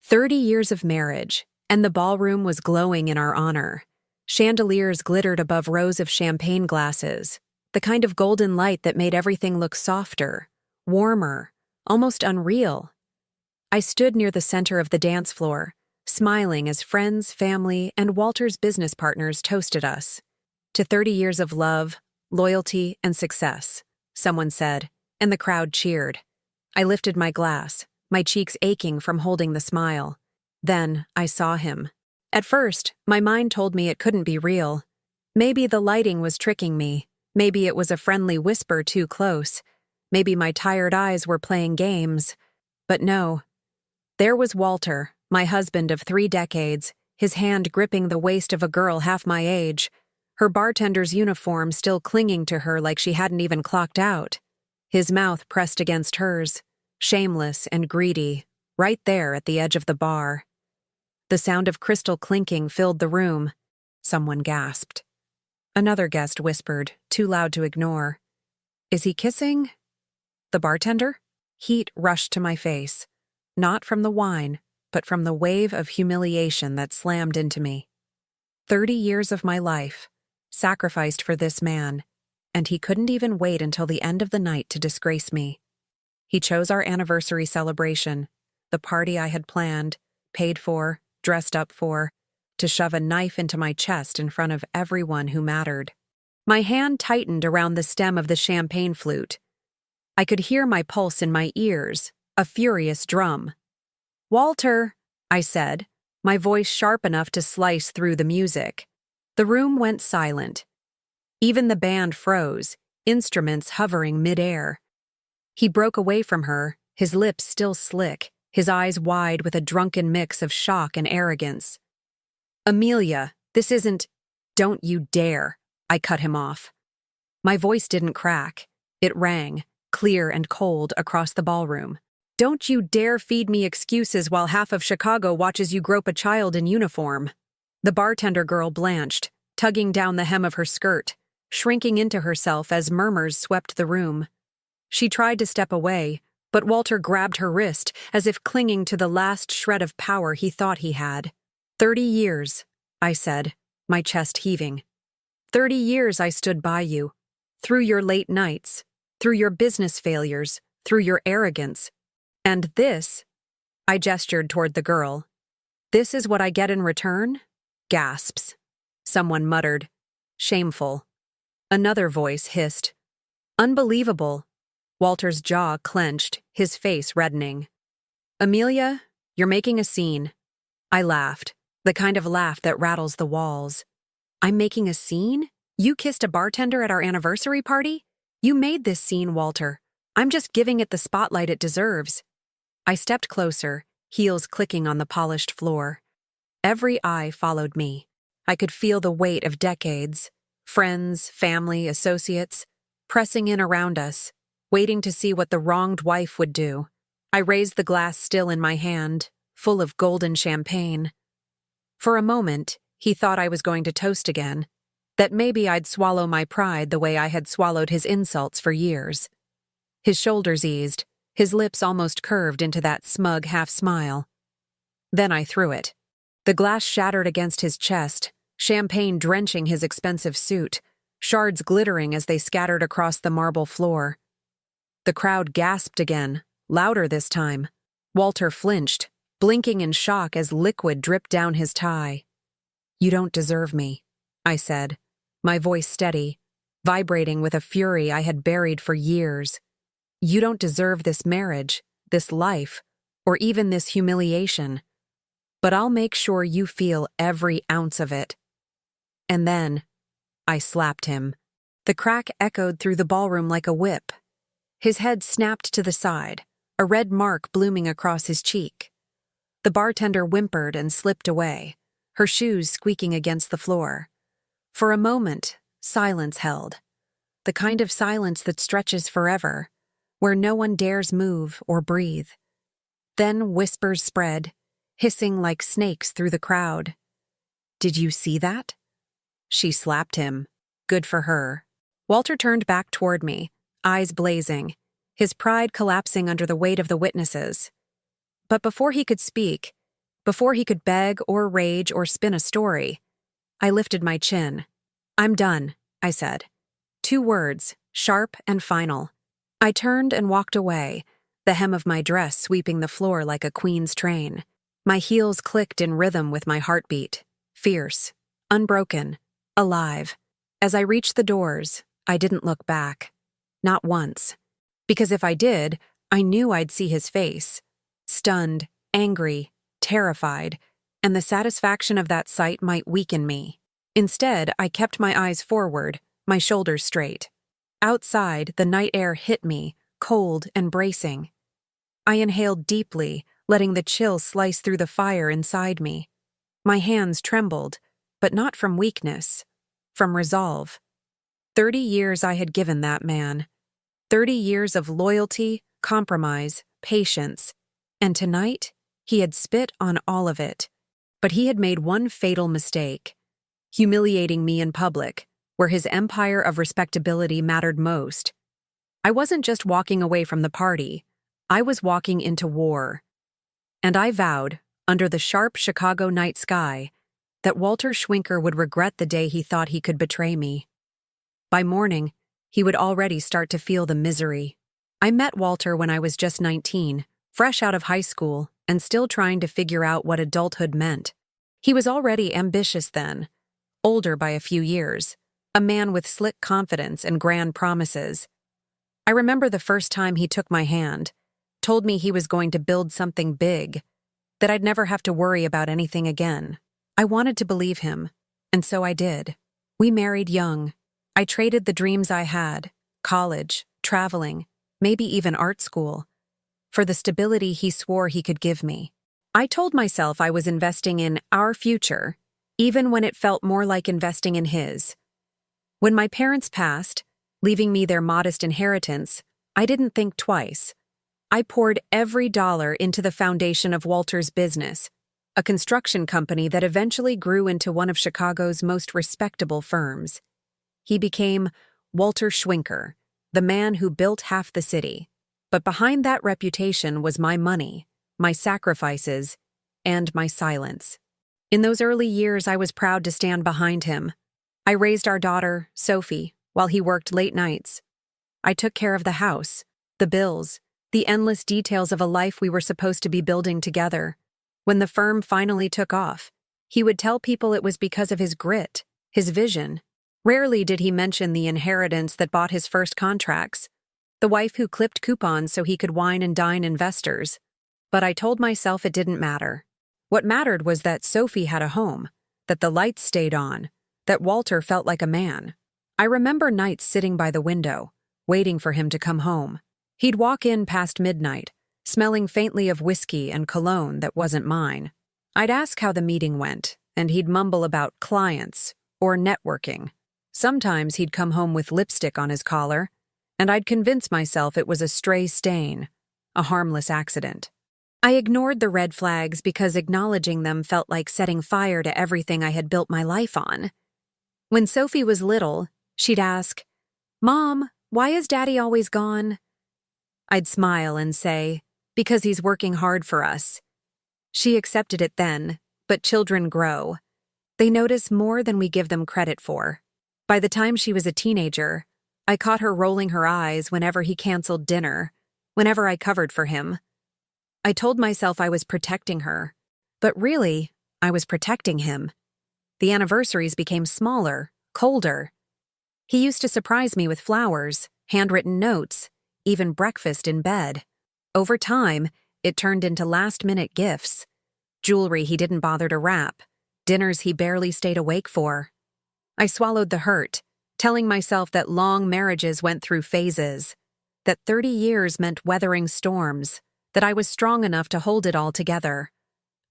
30 years of marriage, and the ballroom was glowing in our honor. Chandeliers glittered above rows of champagne glasses, the kind of golden light that made everything look softer, warmer, almost unreal. I stood near the center of the dance floor, smiling as friends, family, and Walter's business partners toasted us. To 30 years of love, loyalty, and success, someone said, and the crowd cheered. I lifted my glass, my cheeks aching from holding the smile. Then I saw him. At first, my mind told me it couldn't be real. Maybe the lighting was tricking me. Maybe it was a friendly whisper too close. Maybe my tired eyes were playing games. But no. There was Walter, my husband of 3 decades, his hand gripping the waist of a girl half my age, her bartender's uniform still clinging to her like she hadn't even clocked out. His mouth pressed against hers, shameless and greedy, right there at the edge of the bar. The sound of crystal clinking filled the room. Someone gasped. Another guest whispered, too loud to ignore. "Is he kissing the bartender?" Heat rushed to my face, not from the wine, but from the wave of humiliation that slammed into me. 30 years of my life, sacrificed for this man, and he couldn't even wait until the end of the night to disgrace me. He chose our anniversary celebration, the party I had planned, paid for, dressed up for, to shove a knife into my chest in front of everyone who mattered. My hand tightened around the stem of the champagne flute. I could hear my pulse in my ears, a furious drum. "Walter," I said, my voice sharp enough to slice through the music. The room went silent. Even the band froze, instruments hovering mid-air. He broke away from her, his lips still slick, his eyes wide with a drunken mix of shock and arrogance. "Amelia, this isn't—" "Don't you dare," I cut him off. My voice didn't crack. It rang, clear and cold, across the ballroom. "Don't you dare feed me excuses while half of Chicago watches you grope a child in uniform." The bartender girl blanched, tugging down the hem of her skirt, shrinking into herself as murmurs swept the room. She tried to step away, but Walter grabbed her wrist as if clinging to the last shred of power he thought he had. 30 years, I said, my chest heaving. 30 years I stood by you, through your late nights, through your business failures, through your arrogance. And this, I gestured toward the girl, this is what I get in return? Gasps. Someone muttered, "Shameful." Another voice hissed, "Unbelievable." Walter's jaw clenched, his face reddening. "Amelia, you're making a scene." I laughed, the kind of laugh that rattles the walls. "I'm making a scene? You kissed a bartender at our anniversary party? You made this scene, Walter. I'm just giving it the spotlight it deserves." I stepped closer, heels clicking on the polished floor. Every eye followed me. I could feel the weight of decades, friends, family, associates, pressing in around us, waiting to see what the wronged wife would do. I raised the glass still in my hand, full of golden champagne. For a moment, he thought I was going to toast again, that maybe I'd swallow my pride the way I had swallowed his insults for years. His shoulders eased, his lips almost curved into that smug half-smile. Then I threw it. The glass shattered against his chest, champagne drenching his expensive suit, shards glittering as they scattered across the marble floor. The crowd gasped again, louder this time. Walter flinched, blinking in shock as liquid dripped down his tie. "You don't deserve me," I said, my voice steady, vibrating with a fury I had buried for years. "You don't deserve this marriage, this life, or even this humiliation. But I'll make sure you feel every ounce of it." And then, I slapped him. The crack echoed through the ballroom like a whip. His head snapped to the side, a red mark blooming across his cheek. The bartender whimpered and slipped away, her shoes squeaking against the floor. For a moment, silence held. The kind of silence that stretches forever, where no one dares move or breathe. Then whispers spread, hissing like snakes through the crowd. "Did you see that?" She slapped him. Good for her. Walter turned back toward me, eyes blazing, his pride collapsing under the weight of the witnesses. But before he could speak, Before he could beg or rage or spin a story, I lifted my chin. "I'm done," I said. 2 words, sharp and final. I turned and walked away, the hem of my dress sweeping the floor like a queen's train. My heels clicked in rhythm with my heartbeat, fierce, unbroken, alive. As I reached the doors, I didn't look back. Not once. Because if I did, I knew I'd see his face. Stunned, angry, terrified, and the satisfaction of that sight might weaken me. Instead, I kept my eyes forward, my shoulders straight. Outside, the night air hit me, cold and bracing. I inhaled deeply, letting the chill slice through the fire inside me. My hands trembled, but not from weakness, from resolve. 30 years I had given that man. 30 years of loyalty, compromise, patience. And tonight, he had spit on all of it. But he had made one fatal mistake, humiliating me in public, where his empire of respectability mattered most. I wasn't just walking away from the party, I was walking into war. And I vowed, under the sharp Chicago night sky, that Walter Schwinker would regret the day he thought he could betray me. By morning, he would already start to feel the misery. I met Walter when I was just 19, fresh out of high school, and still trying to figure out what adulthood meant. He was already ambitious then, older by a few years, a man with slick confidence and grand promises. I remember the first time he took my hand, told me he was going to build something big, that I'd never have to worry about anything again. I wanted to believe him, and so I did. We married young. I traded the dreams I had, college, traveling, maybe even art school, for the stability he swore he could give me. I told myself I was investing in our future, even when it felt more like investing in his. When my parents passed, leaving me their modest inheritance, I didn't think twice. I poured every dollar into the foundation of Walter's business, a construction company that eventually grew into one of Chicago's most respectable firms. He became Walter Schwinker, the man who built half the city. But behind that reputation was my money, my sacrifices, and my silence. In those early years, I was proud to stand behind him. I raised our daughter, Sophie, while he worked late nights. I took care of the house, the bills, the endless details of a life we were supposed to be building together. When the firm finally took off, he would tell people it was because of his grit, his vision. Rarely did he mention the inheritance that bought his first contracts, the wife who clipped coupons so he could wine and dine investors. But I told myself it didn't matter. What mattered was that Sophie had a home, that the lights stayed on, that Walter felt like a man. I remember nights sitting by the window, waiting for him to come home. He'd walk in past midnight, smelling faintly of whiskey and cologne that wasn't mine. I'd ask how the meeting went, and he'd mumble about clients or networking. Sometimes he'd come home with lipstick on his collar, and I'd convince myself it was a stray stain, a harmless accident. I ignored the red flags because acknowledging them felt like setting fire to everything I had built my life on. When Sophie was little, she'd ask, "Mom, why is Daddy always gone?" I'd smile and say, "Because he's working hard for us." She accepted it then, but children grow. They notice more than we give them credit for. By the time she was a teenager, I caught her rolling her eyes whenever he canceled dinner, whenever I covered for him. I told myself I was protecting her, but really, I was protecting him. The anniversaries became smaller, colder. He used to surprise me with flowers, handwritten notes, even breakfast in bed. Over time, it turned into last-minute gifts. Jewelry he didn't bother to wrap, dinners he barely stayed awake for. I swallowed the hurt, telling myself that long marriages went through phases, that 30 years meant weathering storms, that I was strong enough to hold it all together.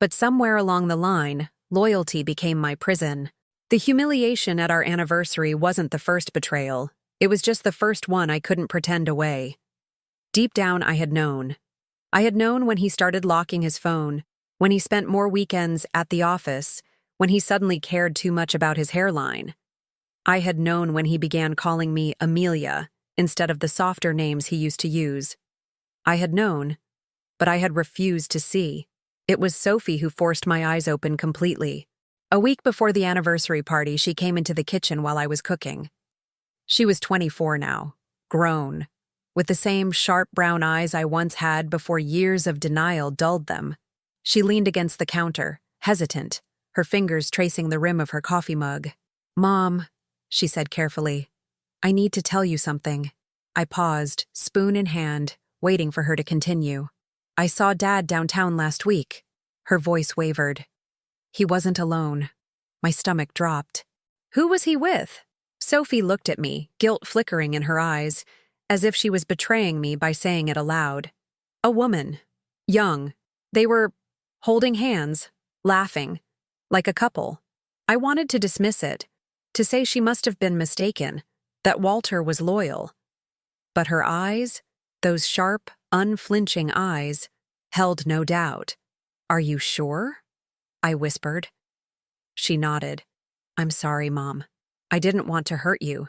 But somewhere along the line, loyalty became my prison. The humiliation at our anniversary wasn't the first betrayal. It was just the first one I couldn't pretend away. Deep down, I had known. I had known when he started locking his phone, when he spent more weekends at the office, when he suddenly cared too much about his hairline. I had known when he began calling me Amelia instead of the softer names he used to use. I had known, but I had refused to see. It was Sophie who forced my eyes open completely. A week before the anniversary party, she came into the kitchen while I was cooking. She was 24 now, grown, with the same sharp brown eyes I once had before years of denial dulled them. She leaned against the counter, hesitant, her fingers tracing the rim of her coffee mug. "Mom," she said carefully, "I need to tell you something." I paused, spoon in hand, waiting for her to continue. "I saw Dad downtown last week." Her voice wavered. He wasn't alone. My stomach dropped. "Who was he with?" Sophie looked at me, guilt flickering in her eyes, as if she was betraying me by saying it aloud. "A woman. Young. They were holding hands, laughing, like a couple." I wanted to dismiss it, to say she must have been mistaken, that Walter was loyal. But her eyes, those sharp, unflinching eyes, held no doubt. "Are you sure?" I whispered. She nodded. "I'm sorry, Mom. I didn't want to hurt you.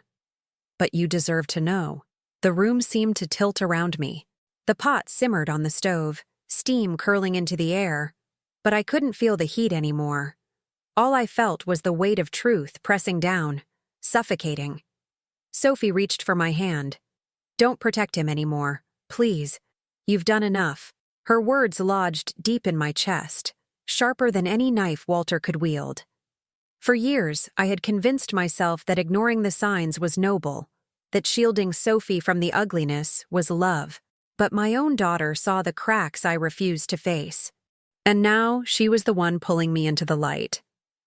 But you deserve to know." The room seemed to tilt around me. The pot simmered on the stove, steam curling into the air, but I couldn't feel the heat anymore. All I felt was the weight of truth pressing down, suffocating. Sophie reached for my hand. "Don't protect him anymore, please. You've done enough." Her words lodged deep in my chest, sharper than any knife Walter could wield. For years, I had convinced myself that ignoring the signs was noble, that shielding Sophie from the ugliness was love. But my own daughter saw the cracks I refused to face. And now she was the one pulling me into the light.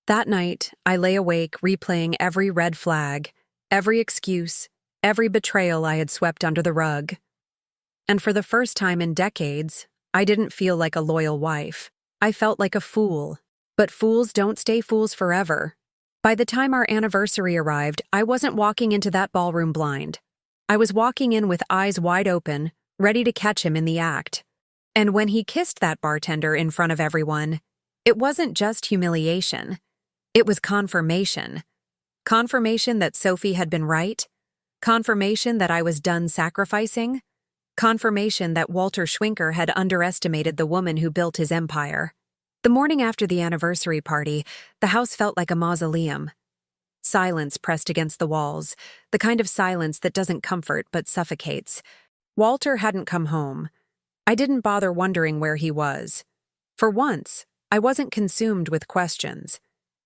That night, I lay awake replaying every red flag, every excuse, every betrayal I had swept under the rug. And for the first time in decades, I didn't feel like a loyal wife. I felt like a fool. But fools don't stay fools forever. By the time our anniversary arrived, I wasn't walking into that ballroom blind. I was walking in with eyes wide open, ready to catch him in the act. And when he kissed that bartender in front of everyone, it wasn't just humiliation. It was confirmation. Confirmation that Sophie had been right. Confirmation that I was done sacrificing. Confirmation that Walter Schwinker had underestimated the woman who built his empire. The morning after the anniversary party, the house felt like a mausoleum. Silence pressed against the walls, the kind of silence that doesn't comfort but suffocates. Walter hadn't come home. I didn't bother wondering where he was. For once, I wasn't consumed with questions.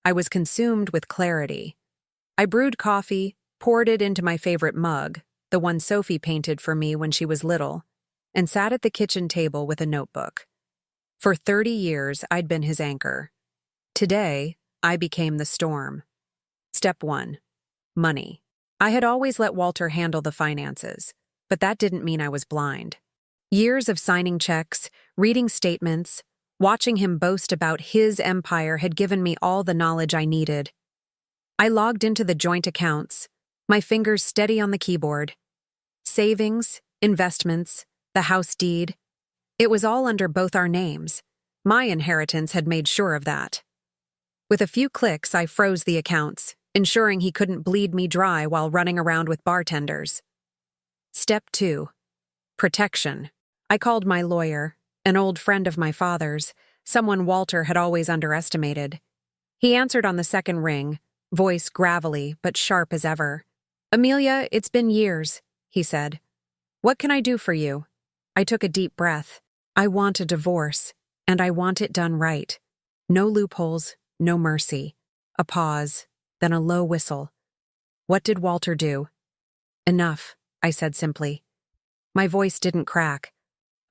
I was consumed with clarity. I brewed coffee, poured it into my favorite mug, the one Sophie painted for me when she was little, and sat at the kitchen table with a notebook. For 30 years, I'd been his anchor. Today, I became the storm. Step 1. Money. I had always let Walter handle the finances, but that didn't mean I was blind. Years of signing checks, reading statements, watching him boast about his empire had given me all the knowledge I needed. I logged into the joint accounts, my fingers steady on the keyboard. Savings, investments, the house deed. It was all under both our names. My inheritance had made sure of that. With a few clicks, I froze the accounts, ensuring he couldn't bleed me dry while running around with bartenders. Step 2. Protection. I called my lawyer, an old friend of my father's, someone Walter had always underestimated. He answered on the second ring, voice gravelly but sharp as ever. "Amelia, it's been years," he said. "What can I do for you?" I took a deep breath. I want a divorce, and I want it done right. No loopholes, no mercy. A pause, then a low whistle. "What did Walter do?" "Enough," I said simply. My voice didn't crack.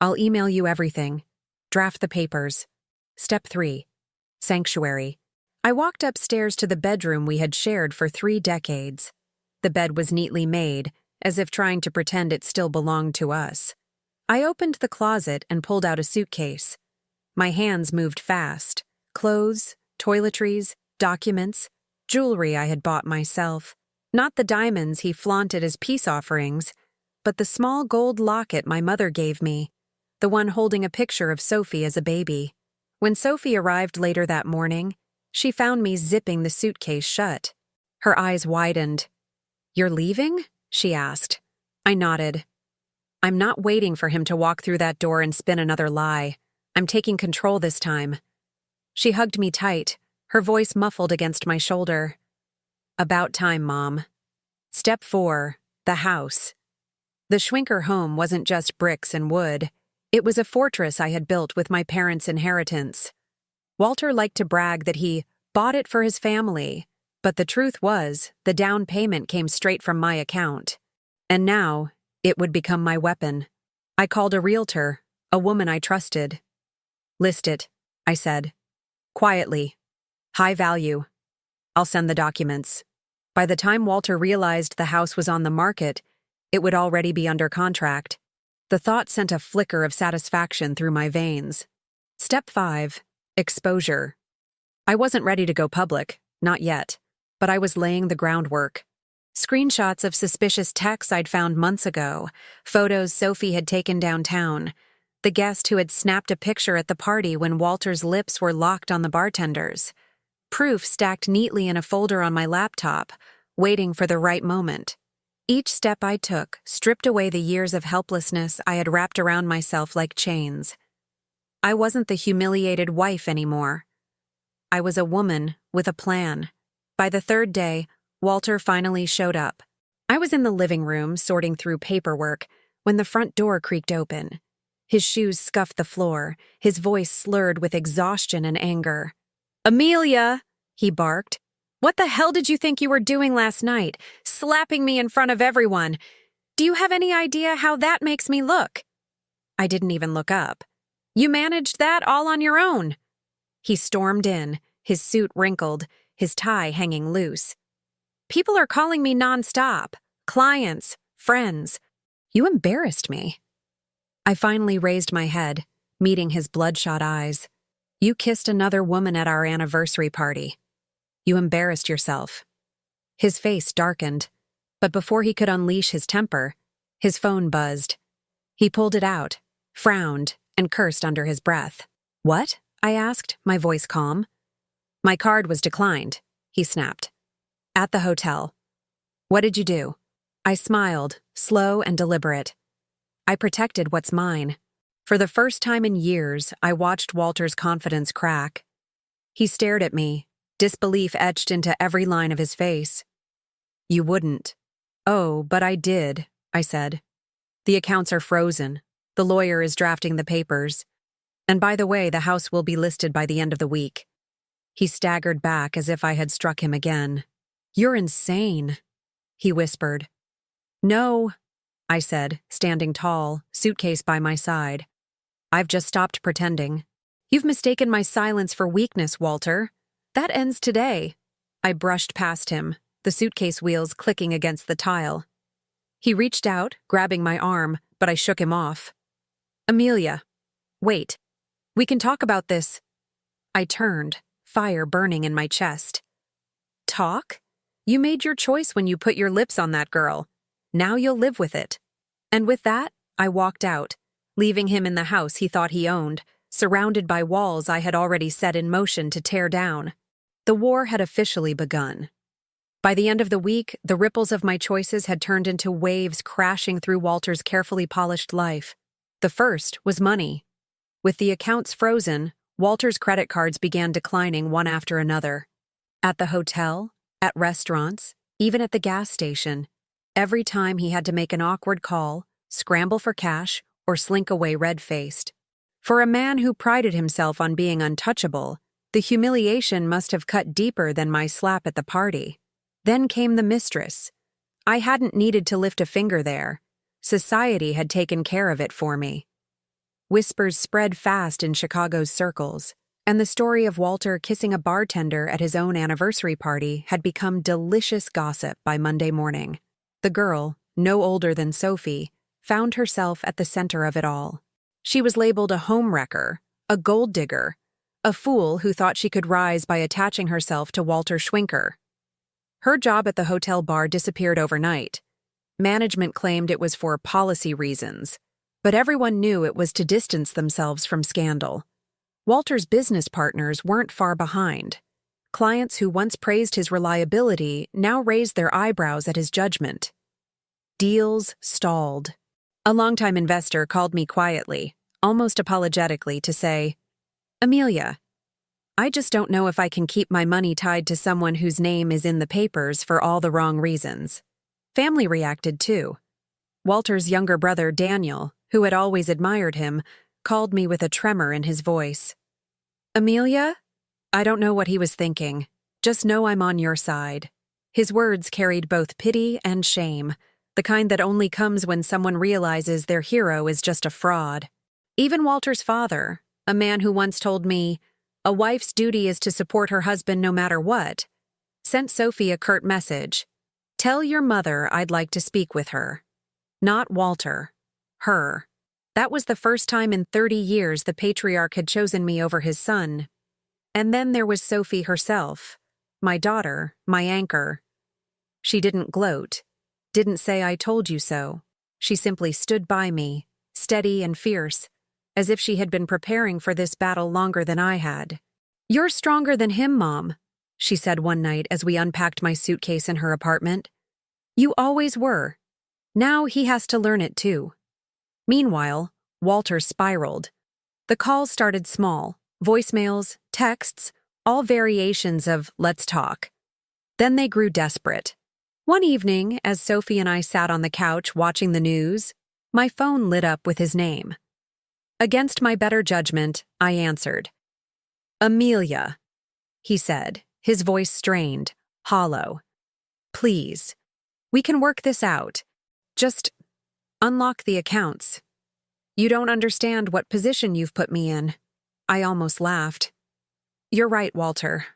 "I'll email you everything. Draft the papers." Step 3. Sanctuary. I walked upstairs to the bedroom we had shared for 3 decades. The bed was neatly made, as if trying to pretend it still belonged to us. I opened the closet and pulled out a suitcase. My hands moved fast. Clothes, toiletries, documents, jewelry I had bought myself. Not the diamonds he flaunted as peace offerings, but the small gold locket my mother gave me, the one holding a picture of Sophie as a baby. When Sophie arrived later that morning, she found me zipping the suitcase shut. Her eyes widened. "You're leaving?" she asked. I nodded. I'm not waiting for him to walk through that door and spin another lie. I'm taking control this time. She hugged me tight, her voice muffled against my shoulder. About time, Mom. Step 4, the house. The Schwinker home wasn't just bricks and wood. It was a fortress I had built with my parents' inheritance. Walter liked to brag that he bought it for his family, but the truth was, the down payment came straight from my account. And now, it would become my weapon. I called a realtor, a woman I trusted. List it, I said. Quietly. High value. I'll send the documents. By the time Walter realized the house was on the market, it would already be under contract. The thought sent a flicker of satisfaction through my veins. Step 5. Exposure. I wasn't ready to go public, not yet, but I was laying the groundwork. Screenshots of suspicious texts I'd found months ago, photos Sophie had taken downtown, the guest who had snapped a picture at the party when Walter's lips were locked on the bartender's. Proof stacked neatly in a folder on my laptop, waiting for the right moment. Each step I took stripped away the years of helplessness I had wrapped around myself like chains. I wasn't the humiliated wife anymore. I was a woman with a plan. By the third day, Walter finally showed up. I was in the living room sorting through paperwork when the front door creaked open. His shoes scuffed the floor, his voice slurred with exhaustion and anger. "Amelia!" he barked. "What the hell did you think you were doing last night, slapping me in front of everyone? Do you have any idea how that makes me look?" I didn't even look up. "You managed that all on your own." He stormed in, his suit wrinkled, his tie hanging loose. "People are calling me nonstop. Clients, friends. You embarrassed me." I finally raised my head, meeting his bloodshot eyes. "You kissed another woman at our anniversary party. You embarrassed yourself." His face darkened, but before he could unleash his temper, his phone buzzed. He pulled it out, frowned, and cursed under his breath. "What?" I asked, my voice calm. "My card was declined," he snapped. "At the hotel." "What did you do?" I smiled, slow and deliberate. I protected what's mine. For the first time in years, I watched Walter's confidence crack. He stared at me, disbelief etched into every line of his face. "You wouldn't." "Oh, but I did," I said. "The accounts are frozen. The lawyer is drafting the papers. And by the way, the house will be listed by the end of the week." He staggered back as if I had struck him again. "You're insane," he whispered. "No," I said, standing tall, suitcase by my side. "I've just stopped pretending. You've mistaken my silence for weakness, Walter. That ends today." I brushed past him, the suitcase wheels clicking against the tile. He reached out, grabbing my arm, but I shook him off. "Amelia, wait. We can talk about this." I turned, fire burning in my chest. "Talk? You made your choice when you put your lips on that girl. Now you'll live with it." And with that, I walked out, leaving him in the house he thought he owned, surrounded by walls I had already set in motion to tear down. The war had officially begun. By the end of the week, the ripples of my choices had turned into waves crashing through Walter's carefully polished life. The first was money. With the accounts frozen, Walter's credit cards began declining one after another. At the hotel, at restaurants, even at the gas station, every time he had to make an awkward call, scramble for cash, or slink away red-faced. For a man who prided himself on being untouchable, the humiliation must have cut deeper than my slap at the party. Then came the mistress. I hadn't needed to lift a finger there. Society had taken care of it for me. Whispers spread fast in Chicago's circles, and the story of Walter kissing a bartender at his own anniversary party had become delicious gossip by Monday morning. The girl, no older than Sophie, found herself at the center of it all. She was labeled a homewrecker, a gold digger, a fool who thought she could rise by attaching herself to Walter Schwinker. Her job at the hotel bar disappeared overnight. Management claimed it was for policy reasons, but everyone knew it was to distance themselves from scandal. Walter's business partners weren't far behind. Clients who once praised his reliability now raised their eyebrows at his judgment. Deals stalled. A longtime investor called me quietly, almost apologetically, to say, "Amelia, I just don't know if I can keep my money tied to someone whose name is in the papers for all the wrong reasons." Family reacted too. Walter's younger brother, Daniel, who had always admired him, called me with a tremor in his voice. "Amelia?" I don't know what he was thinking. Just know I'm on your side. His words carried both pity and shame, the kind that only comes when someone realizes their hero is just a fraud. Even Walter's father, a man who once told me, "A wife's duty is to support her husband no matter what," sent Sophie a curt message. "Tell your mother I'd like to speak with her." Not Walter. Her. That was the first time in 30 years the patriarch had chosen me over his son. And then there was Sophie herself, my daughter, my anchor. She didn't gloat, didn't say "I told you so." She simply stood by me, steady and fierce, as if she had been preparing for this battle longer than I had. "You're stronger than him, Mom," she said one night as we unpacked my suitcase in her apartment. "You always were. Now he has to learn it too." Meanwhile, Walter spiraled. The calls started small, voicemails, texts, all variations of "let's talk." Then they grew desperate. One evening, as Sophie and I sat on the couch watching the news, my phone lit up with his name. Against my better judgment, I answered. "Amelia," he said, his voice strained, hollow. "Please, we can work this out. Just unlock the accounts. You don't understand what position you've put me in." I almost laughed. "You're right, Walter.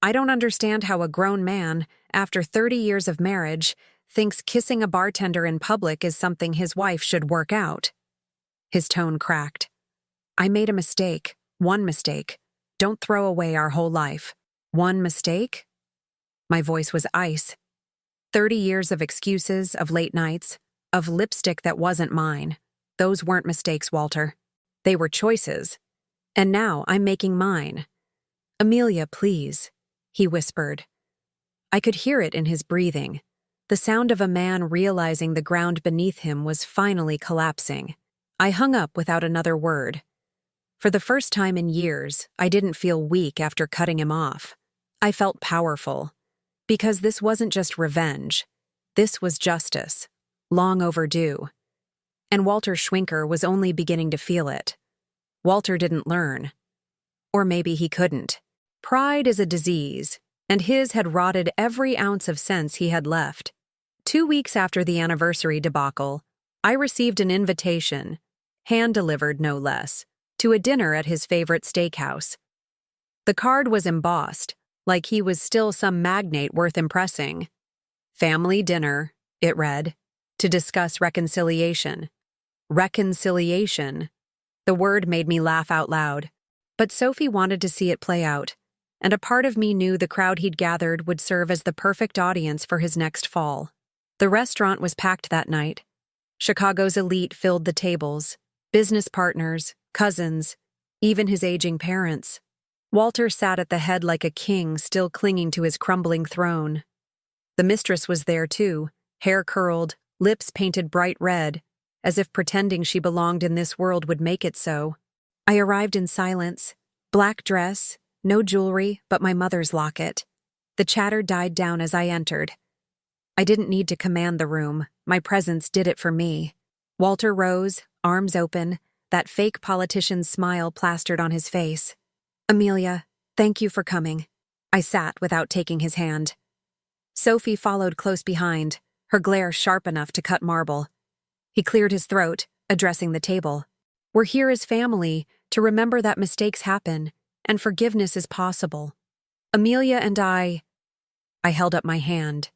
I don't understand how a grown man, after 30 years of marriage, thinks kissing a bartender in public is something his wife should work out." His tone cracked. "I made a mistake. One mistake. Don't throw away our whole life." "One mistake?" My voice was ice. 30 years of excuses, of late nights, of lipstick that wasn't mine. Those weren't mistakes, Walter. They were choices. And now I'm making mine. "Amelia, please," he whispered. I could hear it in his breathing, the sound of a man realizing the ground beneath him was finally collapsing. I hung up without another word. For the first time in years, I didn't feel weak after cutting him off. I felt powerful. Because this wasn't just revenge. This was justice. Long overdue. And Walter Schwinker was only beginning to feel it. Walter didn't learn. Or maybe he couldn't. Pride is a disease, and his had rotted every ounce of sense he had left. 2 weeks after the anniversary debacle, I received an invitation, hand-delivered no less, to a dinner at his favorite steakhouse. The card was embossed, like he was still some magnate worth impressing. "Family dinner," it read, "to discuss reconciliation." Reconciliation. The word made me laugh out loud. But Sophie wanted to see it play out, and a part of me knew the crowd he'd gathered would serve as the perfect audience for his next fall. The restaurant was packed that night. Chicago's elite filled the tables, business partners, cousins, even his aging parents. Walter sat at the head like a king still clinging to his crumbling throne. The mistress was there too, hair curled, lips painted bright red, as if pretending she belonged in this world would make it so. I arrived in silence, black dress, no jewelry but my mother's locket. The chatter died down as I entered. I didn't need to command the room, my presence did it for me. Walter rose, arms open, that fake politician's smile plastered on his face. "Amelia, thank you for coming." I sat without taking his hand. Sophie followed close behind, her glare sharp enough to cut marble. He cleared his throat, addressing the table. "We're here as family to remember that mistakes happen, and forgiveness is possible. Amelia and I held up my hand.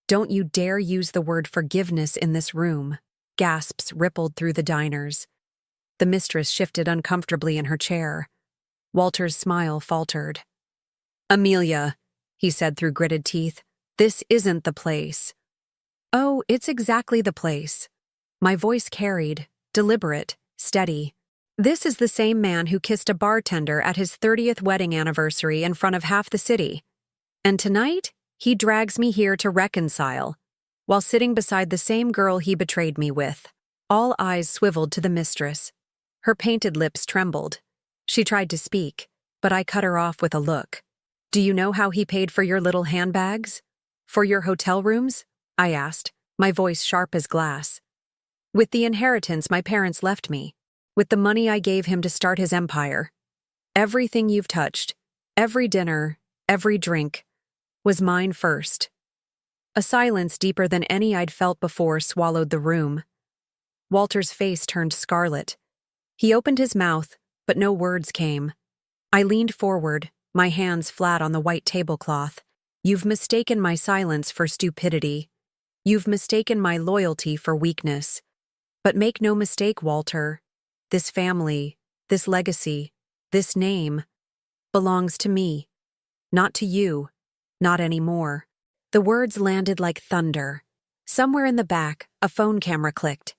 "Don't you dare use the word forgiveness in this room." Gasps rippled through the diners. The mistress shifted uncomfortably in her chair. Walter's smile faltered. "Amelia," he said through gritted teeth, "this isn't the place." "Oh, it's exactly the place." My voice carried, deliberate, steady. "This is the same man who kissed a bartender at his 30th wedding anniversary in front of half the city. And tonight, he drags me here to reconcile, while sitting beside the same girl he betrayed me with." All eyes swiveled to the mistress. Her painted lips trembled. She tried to speak, but I cut her off with a look. Do you know how he paid for your little handbags? For your hotel rooms? I asked, my voice sharp as glass. With the inheritance my parents left me, with the money I gave him to start his empire. Everything you've touched, every dinner, every drink, was mine first. A silence deeper than any I'd felt before swallowed the room. Walter's face turned scarlet. He opened his mouth, but no words came. I leaned forward, my hands flat on the white tablecloth. You've mistaken my silence for stupidity. You've mistaken my loyalty for weakness. But make no mistake, Walter. This family, this legacy, this name belongs to me. Not to you. Not anymore. The words landed like thunder. Somewhere in the back, a phone camera clicked.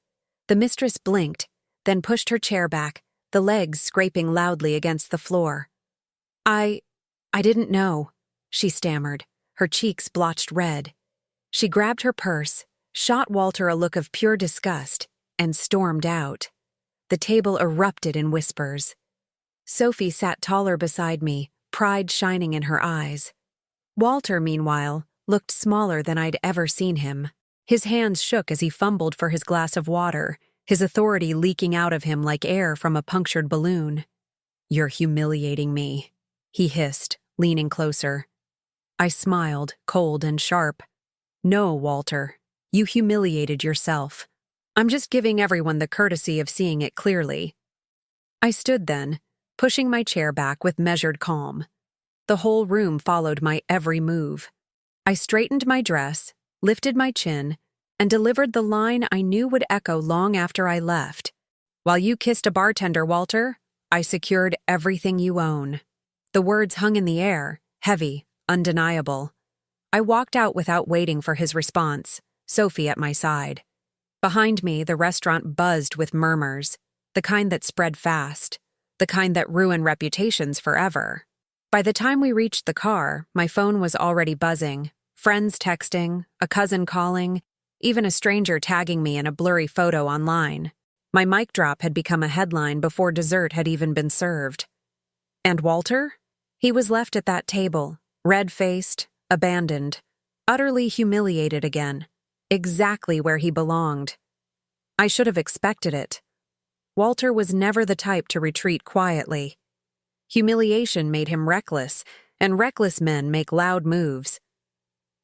The mistress blinked, then pushed her chair back, the legs scraping loudly against the floor. I didn't know, she stammered, her cheeks blotched red. She grabbed her purse, shot Walter a look of pure disgust, and stormed out. The table erupted in whispers. Sophie sat taller beside me, pride shining in her eyes. Walter, meanwhile, looked smaller than I'd ever seen him. His hands shook as he fumbled for his glass of water, his authority leaking out of him like air from a punctured balloon. You're humiliating me, he hissed, leaning closer. I smiled, cold and sharp. No, Walter, you humiliated yourself. I'm just giving everyone the courtesy of seeing it clearly. I stood then, pushing my chair back with measured calm. The whole room followed my every move. I straightened my dress, lifted my chin, and delivered the line I knew would echo long after I left. While you kissed a bartender, Walter, I secured everything you own. The words hung in the air, heavy, undeniable. I walked out without waiting for his response, Sophie at my side. Behind me, the restaurant buzzed with murmurs, the kind that spread fast, the kind that ruin reputations forever. By the time we reached the car, my phone was already buzzing, friends texting, a cousin calling, even a stranger tagging me in a blurry photo online. My mic drop had become a headline before dessert had even been served. And Walter? He was left at that table, red-faced, abandoned, utterly humiliated again, exactly where he belonged. I should have expected it. Walter was never the type to retreat quietly. Humiliation made him reckless, and reckless men make loud moves.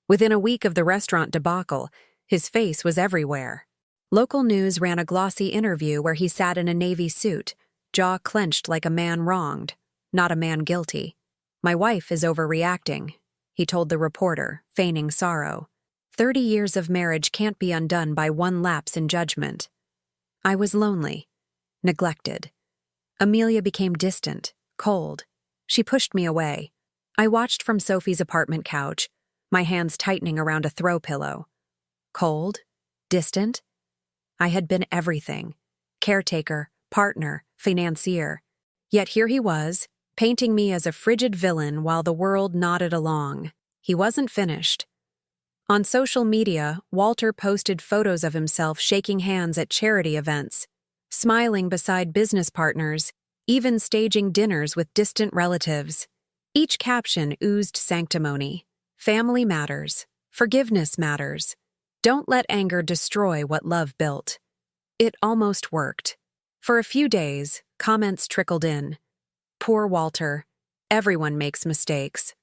Within a week of the restaurant debacle, his face was everywhere. Local news ran a glossy interview where he sat in a navy suit, jaw clenched like a man wronged, not a man guilty. My wife is overreacting, he told the reporter, feigning sorrow. 30 years of marriage can't be undone by one lapse in judgment. I was lonely, neglected. Amelia became distant, cold. She pushed me away. I watched from Sophie's apartment couch, my hands tightening around a throw pillow. Cold? Distant? I had been everything. Caretaker, partner, financier. Yet here he was, painting me as a frigid villain while the world nodded along. He wasn't finished. On social media, Walter posted photos of himself shaking hands at charity events, smiling beside business partners, even staging dinners with distant relatives. Each caption oozed sanctimony. Family matters. Forgiveness matters. Don't let anger destroy what love built. It almost worked. For a few days, comments trickled in. Poor Walter. Everyone makes mistakes.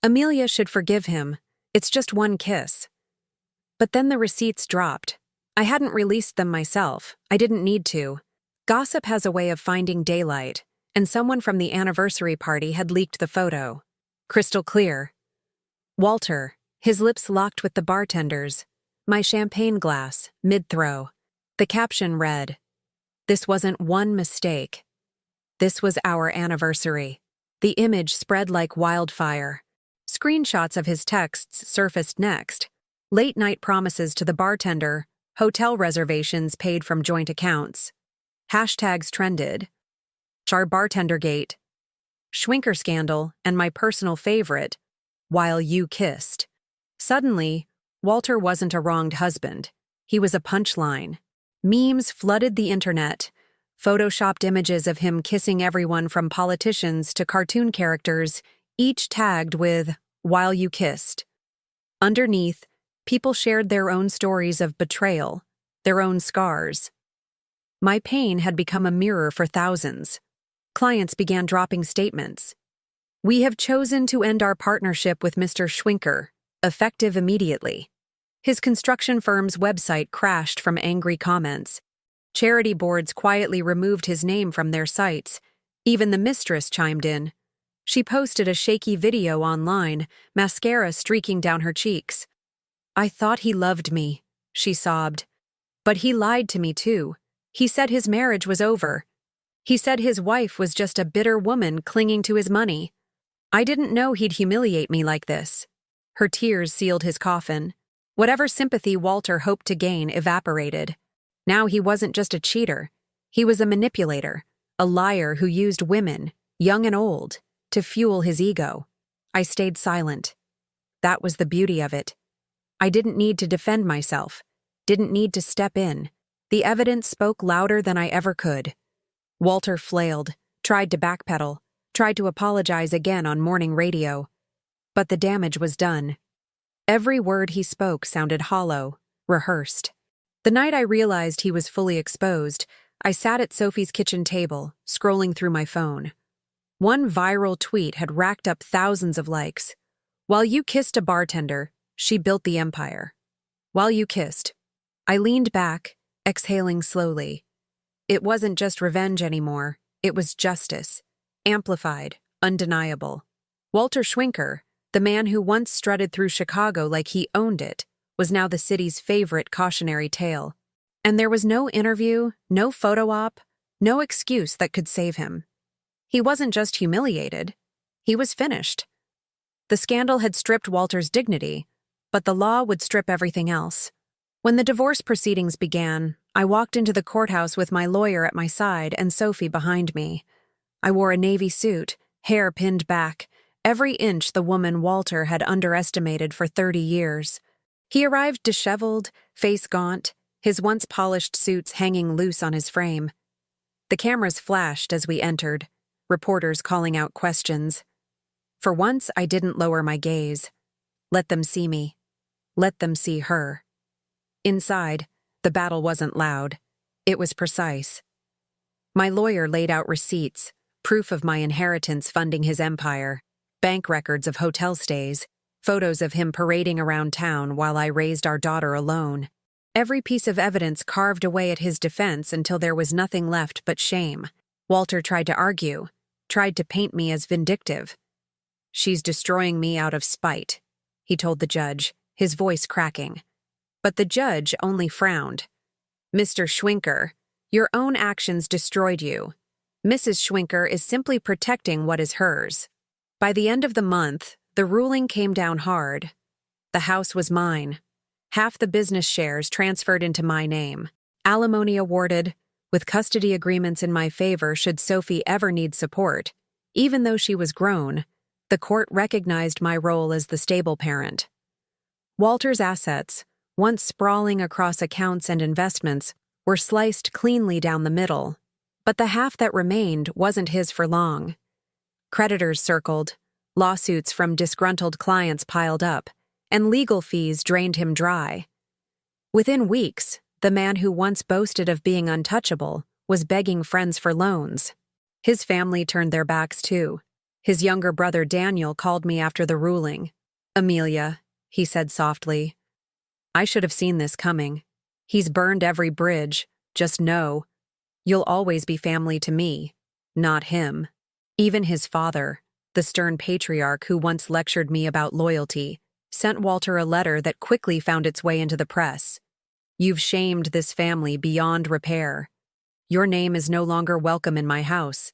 Amelia should forgive him. It's just one kiss. But then the receipts dropped. I hadn't released them myself. I didn't need to. Gossip has a way of finding daylight, and someone from the anniversary party had leaked the photo. Crystal clear. Walter, his lips locked with the bartender's. My champagne glass, mid-throw. The caption read, "This wasn't one mistake. This was our anniversary." The image spread like wildfire. Screenshots of his texts surfaced next. Late-night promises to the bartender, hotel reservations paid from joint accounts. Hashtags trended. Char Bartendergate, Schwinker Scandal, and my personal favorite, While You Kissed. Suddenly, Walter wasn't a wronged husband. He was a punchline. Memes flooded the internet. Photoshopped images of him kissing everyone from politicians to cartoon characters, each tagged with, "While you kissed." Underneath, people shared their own stories of betrayal, their own scars. My pain had become a mirror for thousands. Clients began dropping statements. "We have chosen to end our partnership with Mr. Schwinker, effective immediately." His construction firm's website crashed from angry comments. Charity boards quietly removed his name from their sites. Even the mistress chimed in. She posted a shaky video online, mascara streaking down her cheeks. "I thought he loved me," she sobbed. "But he lied to me too. He said his marriage was over. He said his wife was just a bitter woman clinging to his money. I didn't know he'd humiliate me like this." Her tears sealed his coffin. Whatever sympathy Walter hoped to gain evaporated. Now he wasn't just a cheater. He was a manipulator, a liar who used women, young and old, to fuel his ego. I stayed silent. That was the beauty of it. I didn't need to defend myself, didn't need to step in. The evidence spoke louder than I ever could. Walter flailed, tried to backpedal, tried to apologize again on morning radio. But the damage was done. Every word he spoke sounded hollow, rehearsed. The night I realized he was fully exposed, I sat at Sophie's kitchen table, scrolling through my phone. One viral tweet had racked up thousands of likes. "While you kissed a bartender, she built the empire." While you kissed. I leaned back, exhaling slowly. It wasn't just revenge anymore, it was justice. Amplified, undeniable. Walter Schwinker, the man who once strutted through Chicago like he owned it, was now the city's favorite cautionary tale. And there was no interview, no photo op, no excuse that could save him. He wasn't just humiliated, he was finished. The scandal had stripped Walter's dignity, but the law would strip everything else. When the divorce proceedings began, I walked into the courthouse with my lawyer at my side and Sophie behind me. I wore a navy suit, hair pinned back, every inch the woman Walter had underestimated for 30 years. He arrived disheveled, face gaunt, his once polished suits hanging loose on his frame. The cameras flashed as we entered, reporters calling out questions. For once, I didn't lower my gaze. Let them see me. Let them see her. Inside, the battle wasn't loud. It was precise. My lawyer laid out receipts, proof of my inheritance funding his empire, bank records of hotel stays, photos of him parading around town while I raised our daughter alone. Every piece of evidence carved away at his defense until there was nothing left but shame. Walter tried to argue, tried to paint me as vindictive. "She's destroying me out of spite," he told the judge, his voice cracking. But the judge only frowned. "Mr. Schwinker, your own actions destroyed you. Mrs. Schwinker is simply protecting what is hers." By the end of the month, the ruling came down hard. The house was mine. Half the business shares transferred into my name. Alimony awarded, with custody agreements in my favor should Sophie ever need support. Even though she was grown, the court recognized my role as the stable parent. Walter's assets, once sprawling across accounts and investments, were sliced cleanly down the middle. But the half that remained wasn't his for long. Creditors circled, lawsuits from disgruntled clients piled up, and legal fees drained him dry. Within weeks, the man who once boasted of being untouchable was begging friends for loans. His family turned their backs too. His younger brother Daniel called me after the ruling. "Amelia," he said softly, "I should have seen this coming. He's burned every bridge. Just know, you'll always be family to me, not him." Even his father, the stern patriarch who once lectured me about loyalty, sent Walter a letter that quickly found its way into the press. "You've shamed this family beyond repair. Your name is no longer welcome in my house."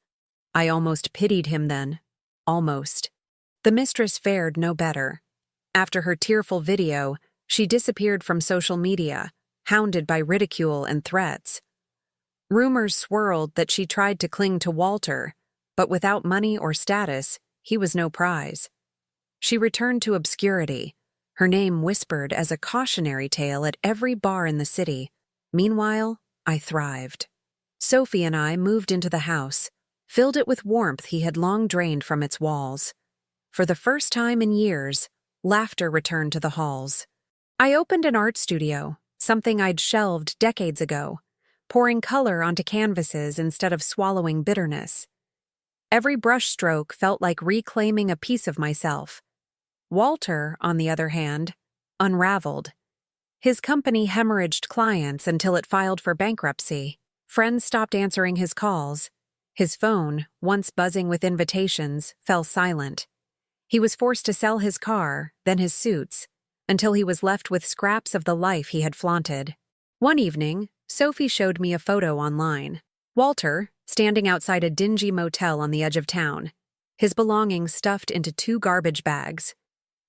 I almost pitied him then. Almost. The mistress fared no better. After her tearful video, she disappeared from social media, hounded by ridicule and threats. Rumors swirled that she tried to cling to Walter, but without money or status, he was no prize. She returned to obscurity, her name whispered as a cautionary tale at every bar in the city. Meanwhile, I thrived. Sophie and I moved into the house, filled it with warmth he had long drained from its walls. For the first time in years, laughter returned to the halls. I opened an art studio, something I'd shelved decades ago, pouring color onto canvases instead of swallowing bitterness. Every brushstroke felt like reclaiming a piece of myself. Walter, on the other hand, unraveled. His company hemorrhaged clients until it filed for bankruptcy. Friends stopped answering his calls. His phone, once buzzing with invitations, fell silent. He was forced to sell his car, then his suits, until he was left with scraps of the life he had flaunted. One evening, Sophie showed me a photo online. Walter, standing outside a dingy motel on the edge of town, his belongings stuffed into 2 garbage bags.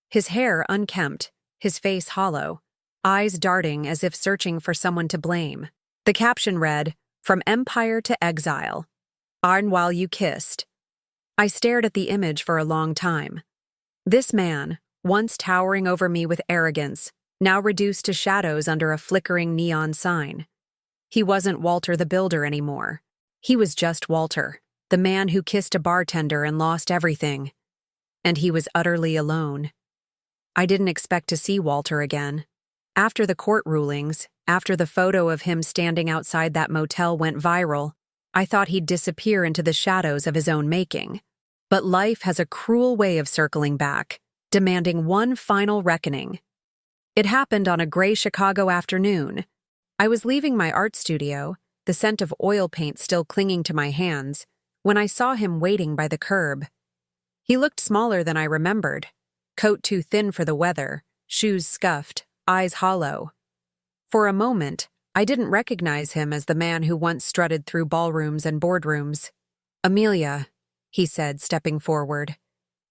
His hair unkempt, his face hollow, eyes darting as if searching for someone to blame. The caption read, "From Empire to Exile. On while you kissed." I stared at the image for a long time. This man, once towering over me with arrogance, now reduced to shadows under a flickering neon sign. He wasn't Walter the builder anymore. He was just Walter, the man who kissed a bartender and lost everything. And he was utterly alone. I didn't expect to see Walter again. After the court rulings, after the photo of him standing outside that motel went viral, I thought he'd disappear into the shadows of his own making. But life has a cruel way of circling back, demanding one final reckoning. It happened on a gray Chicago afternoon. I was leaving my art studio, the scent of oil paint still clinging to my hands, when I saw him waiting by the curb. He looked smaller than I remembered, coat too thin for the weather, shoes scuffed, eyes hollow. For a moment, I didn't recognize him as the man who once strutted through ballrooms and boardrooms. "Amelia," he said, stepping forward.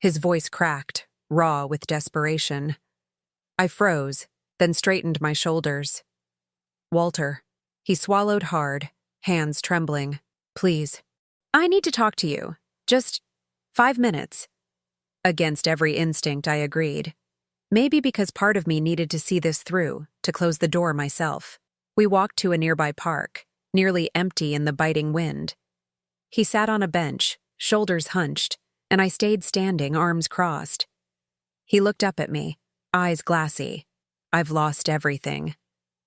His voice cracked, raw with desperation. I froze, then straightened my shoulders. "Walter." He swallowed hard, hands trembling. "Please. I need to talk to you. Just 5 minutes." Against every instinct, I agreed. Maybe because part of me needed to see this through, to close the door myself. We walked to a nearby park, nearly empty in the biting wind. He sat on a bench, shoulders hunched, and I stayed standing, arms crossed. He looked up at me, eyes glassy. "I've lost everything.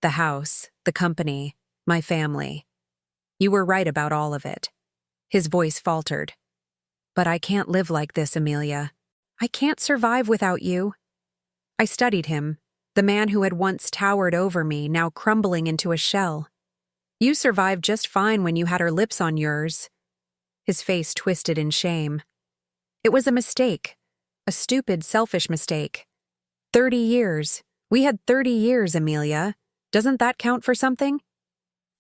The house, the company, my family. You were right about all of it." His voice faltered. "But I can't live like this, Amelia. I can't survive without you." I studied him, the man who had once towered over me, now crumbling into a shell. "You survived just fine when you had her lips on yours." His face twisted in shame. "It was a mistake. A stupid, selfish mistake. 30 years. We had 30 years, Amelia. Doesn't that count for something?"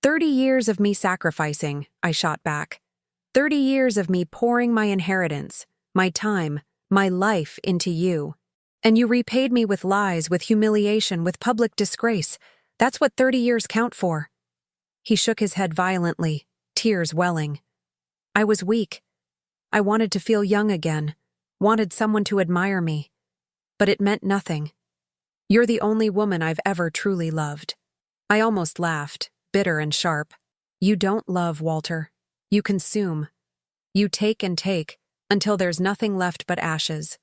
30 years of me sacrificing, I shot back. 30 years of me pouring my inheritance, my time, my life into you. And you repaid me with lies, with humiliation, with public disgrace. That's what 30 years count for. He shook his head violently, tears welling. I was weak. I wanted to feel young again, wanted someone to admire me. But it meant nothing. You're the only woman I've ever truly loved. I almost laughed, bitter and sharp. You don't love, Walter. You consume. You take and take, until there's nothing left but ashes.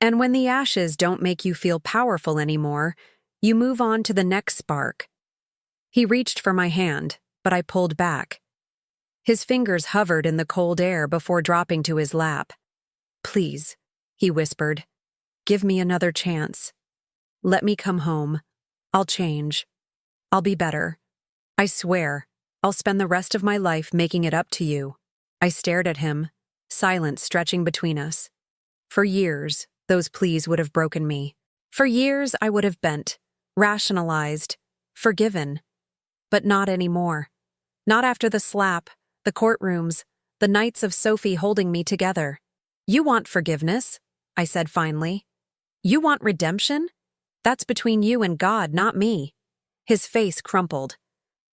And when the ashes don't make you feel powerful anymore, you move on to the next spark. He reached for my hand, but I pulled back. His fingers hovered in the cold air before dropping to his lap. "Please," he whispered, "give me another chance. Let me come home. I'll change. I'll be better. I swear, I'll spend the rest of my life making it up to you." I stared at him, silence stretching between us. For years, those pleas would have broken me. For years, I would have bent, rationalized, forgiven. But not anymore. Not after the slap, the courtrooms, the nights of Sophie holding me together. "You want forgiveness," I said finally. "You want redemption? That's between you and God, not me." His face crumpled.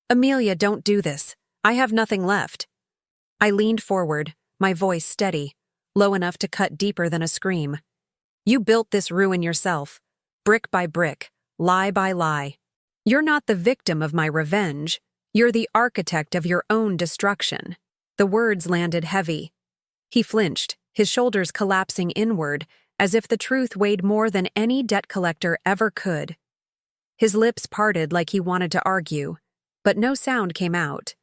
"Amelia, don't do this. I have nothing left." I leaned forward, my voice steady, low enough to cut deeper than a scream. "You built this ruin yourself, brick by brick, lie by lie. You're not the victim of my revenge. You're the architect of your own destruction." The words landed heavy. He flinched, his shoulders collapsing inward, as if the truth weighed more than any debt collector ever could. His lips parted like he wanted to argue, but no sound came out.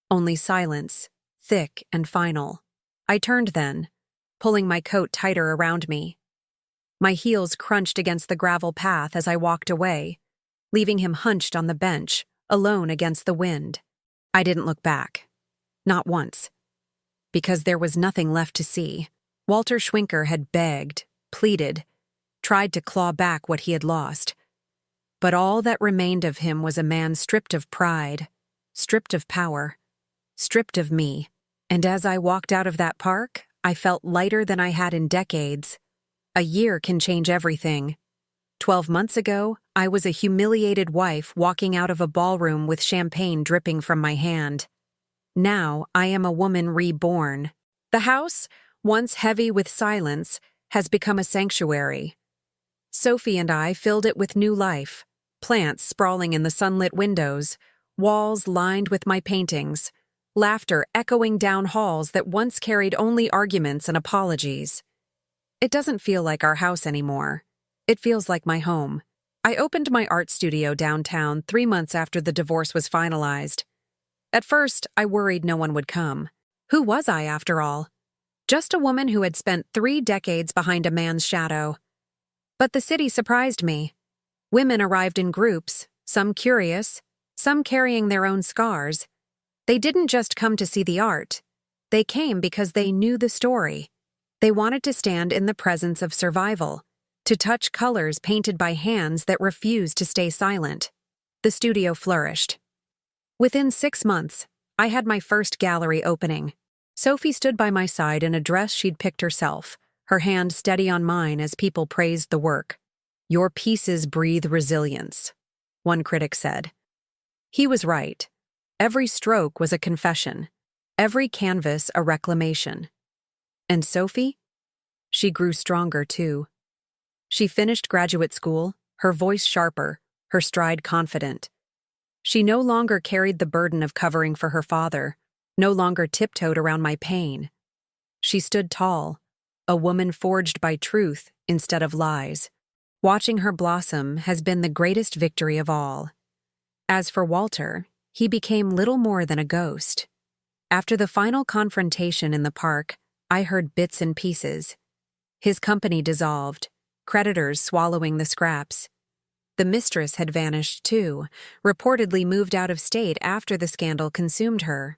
Only silence, thick and final. I turned then, pulling my coat tighter around me. My heels crunched against the gravel path as I walked away, leaving him hunched on the bench, alone against the wind. I didn't look back. Not once. Because there was nothing left to see. Walter Schwinker had begged, pleaded, tried to claw back what he had lost. But all that remained of him was a man stripped of pride, stripped of power, stripped of me. And as I walked out of that park, I felt lighter than I had in decades. A year can change everything. 12 months ago, I was a humiliated wife walking out of a ballroom with champagne dripping from my hand. Now, I am a woman reborn. The house, once heavy with silence, has become a sanctuary. Sophie and I filled it with new life, plants sprawling in the sunlit windows, walls lined with my paintings, laughter echoing down halls that once carried only arguments and apologies. It doesn't feel like our house anymore. It feels like my home. I opened my art studio downtown 3 months after the divorce was finalized. At first, I worried no one would come. Who was I, after all? Just a woman who had spent 3 decades behind a man's shadow. But the city surprised me. Women arrived in groups, some curious, some carrying their own scars. They didn't just come to see the art. They came because they knew the story. They wanted to stand in the presence of survival, to touch colors painted by hands that refused to stay silent. The studio flourished. Within 6 months, I had my first gallery opening. Sophie stood by my side in a dress she'd picked herself, her hand steady on mine as people praised the work. "Your pieces breathe resilience," one critic said. He was right. Every stroke was a confession, every canvas a reclamation. And Sophie? She grew stronger, too. She finished graduate school, her voice sharper, her stride confident. She no longer carried the burden of covering for her father, no longer tiptoed around my pain. She stood tall, a woman forged by truth instead of lies. Watching her blossom has been the greatest victory of all. As for Walter, he became little more than a ghost. After the final confrontation in the park, I heard bits and pieces. His company dissolved, creditors swallowing the scraps. The mistress had vanished too, reportedly moved out of state after the scandal consumed her.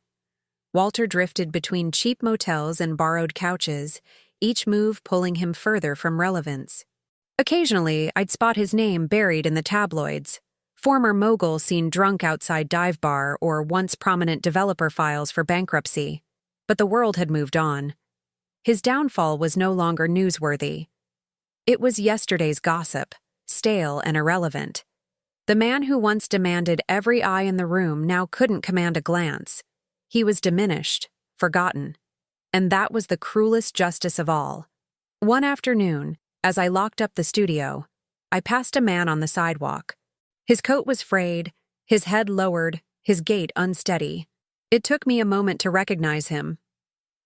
Walter drifted between cheap motels and borrowed couches, each move pulling him further from relevance. Occasionally, I'd spot his name buried in the tabloids, former mogul seen drunk outside dive bar or once prominent developer files for bankruptcy. But the world had moved on. His downfall was no longer newsworthy. It was yesterday's gossip, stale and irrelevant. The man who once demanded every eye in the room now couldn't command a glance. He was diminished, forgotten. And that was the cruelest justice of all. One afternoon, as I locked up the studio, I passed a man on the sidewalk. His coat was frayed, his head lowered, his gait unsteady. It took me a moment to recognize him.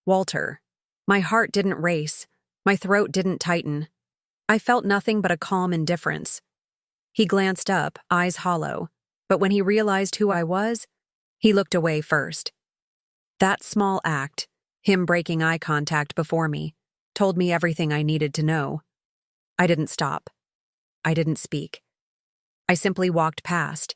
Walter. My heart didn't race, my throat didn't tighten. I felt nothing but a calm indifference. He glanced up, eyes hollow, but when he realized who I was, he looked away first. That small act, him breaking eye contact before me, told me everything I needed to know. I didn't stop. I didn't speak. I simply walked past,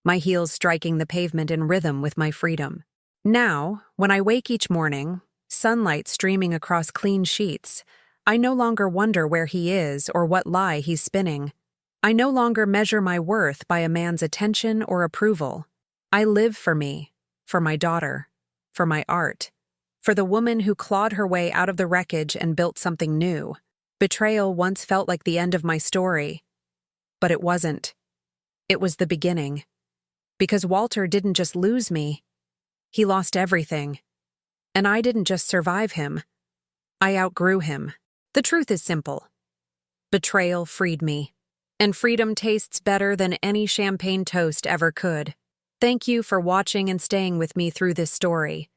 my heels striking the pavement in rhythm with my freedom. Now, when I wake each morning, sunlight streaming across clean sheets, I no longer wonder where he is or what lie he's spinning. I no longer measure my worth by a man's attention or approval. I live for me, for my daughter, for my art, for the woman who clawed her way out of the wreckage and built something new. Betrayal once felt like the end of my story. But it wasn't. It was the beginning. Because Walter didn't just lose me. He lost everything. And I didn't just survive him. I outgrew him. The truth is simple. Betrayal freed me. And freedom tastes better than any champagne toast ever could. Thank you for watching and staying with me through this story.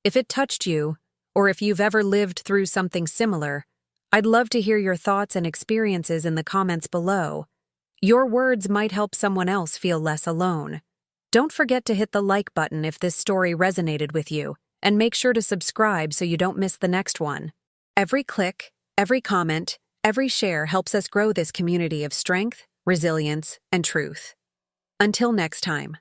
If it touched you, or if you've ever lived through something similar, I'd love to hear your thoughts and experiences in the comments below. Your words might help someone else feel less alone. Don't forget to hit the like button if this story resonated with you, and make sure to subscribe so you don't miss the next one. Every click, every comment, every share helps us grow this community of strength, resilience, and truth. Until next time.